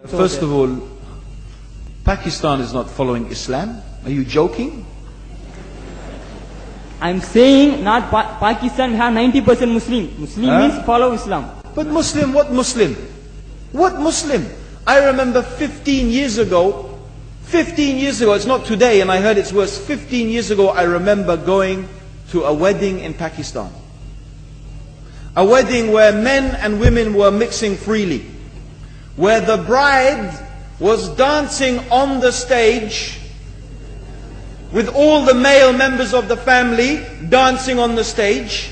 First of all, Pakistan is not following Islam. Are you joking? I'm saying not Pakistan, we have 90% Muslim. Muslim means follow Islam. But Muslim, what Muslim? What Muslim? I remember 15 years ago, it's not today and I heard it's worse. 15 years ago I remember going to a wedding in Pakistan. A wedding where men and women were mixing freely. Where the bride was dancing on the stage with all the male members of the family dancing on the stage.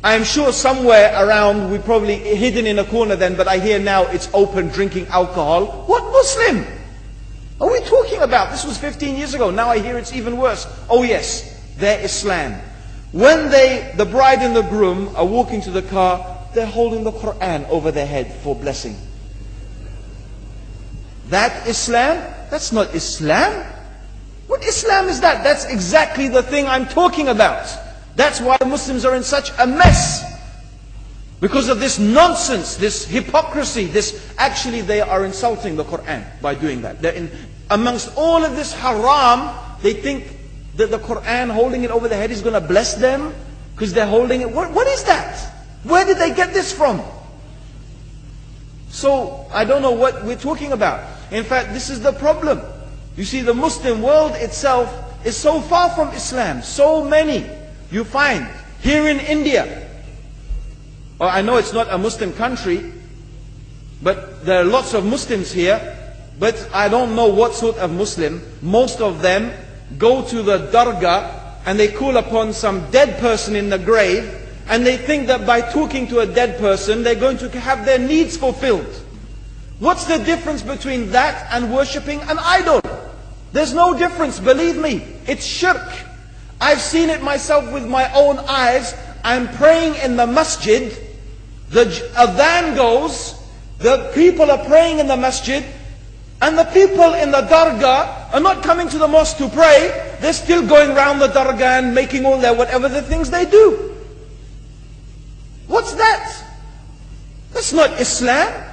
I'm sure somewhere around, we probably hidden in a corner then, but I hear now it's open, drinking alcohol. What Muslim are we talking about? This was 15 years ago. Now I hear it's even worse. Oh yes, they're Islam. When the bride and the groom are walking to the car, they're holding the Quran over their head for blessing. That Islam? That's not Islam. What Islam is that? That's exactly the thing I'm talking about. That's why Muslims are in such a mess. Because of this nonsense, this hypocrisy, actually they are insulting the Quran by doing that. Amongst all of this haram, they think that the Quran, holding it over the head, is going to bless them because they're holding it. What is that? Where did they get this from? So, I don't know what we're talking about. In fact, this is the problem. You see, the Muslim world itself is so far from Islam. So many you find here in India. Well, I know it's not a Muslim country, but there are lots of Muslims here. But I don't know what sort of Muslim. Most of them go to the dargah and they call upon some dead person in the grave, and they think that by talking to a dead person they're going to have their needs fulfilled. What's the difference between that and worshipping an idol? There's no difference, believe me. It's shirk. I've seen it myself with my own eyes. I'm praying in the masjid, the adhan goes, the people are praying in the masjid, and the people in the dargah are not coming to the mosque to pray. They're still going around the dargah and making all their whatever the things they do. What's that? That's not Islam.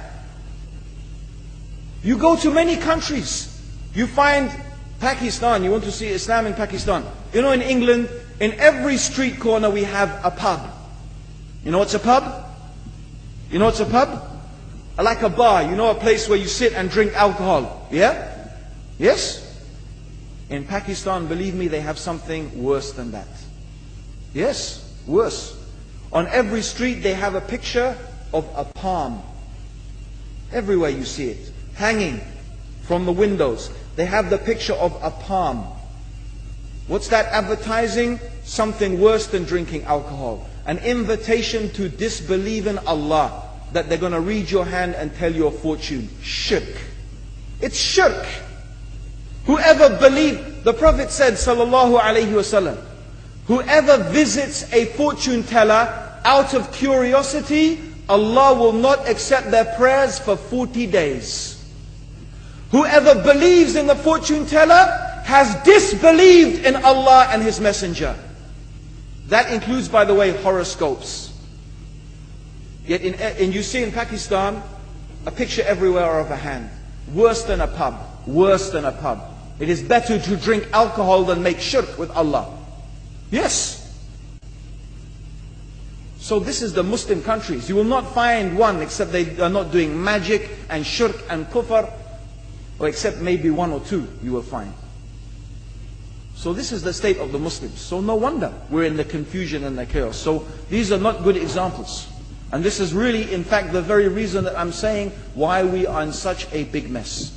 You go to many countries, you find Pakistan, you want to see Islam in Pakistan. You know, in England, in every street corner we have a pub. You know what's a pub? You know what's a pub? Like a bar, you know, a place where you sit and drink alcohol. Yeah? Yes? In Pakistan, believe me, they have something worse than that. Yes, worse. On every street they have a picture of a palm. Everywhere you see it, hanging from the windows. They have the picture of a palm. What's that advertising? Something worse than drinking alcohol. An invitation to disbelieve in Allah. That they're going to read your hand and tell your fortune. Shirk. It's shirk. Whoever believes, the Prophet said, sallallahu alaihi wasallam, whoever visits a fortune teller out of curiosity, Allah will not accept their prayers for 40 days. Whoever believes in the fortune teller has disbelieved in Allah and His Messenger. That includes, by the way, horoscopes. Yet you see in Pakistan, a picture everywhere of a hand. Worse than a pub. Worse than a pub. It is better to drink alcohol than make shirk with Allah. Yes. So this is the Muslim countries. You will not find one except they are not doing magic and shirk and kufr, or except maybe one or two you will find. So this is the state of the Muslims. So no wonder we're in the confusion and the chaos. So these are not good examples. And this is really, in fact, the very reason that I'm saying why we are in such a big mess.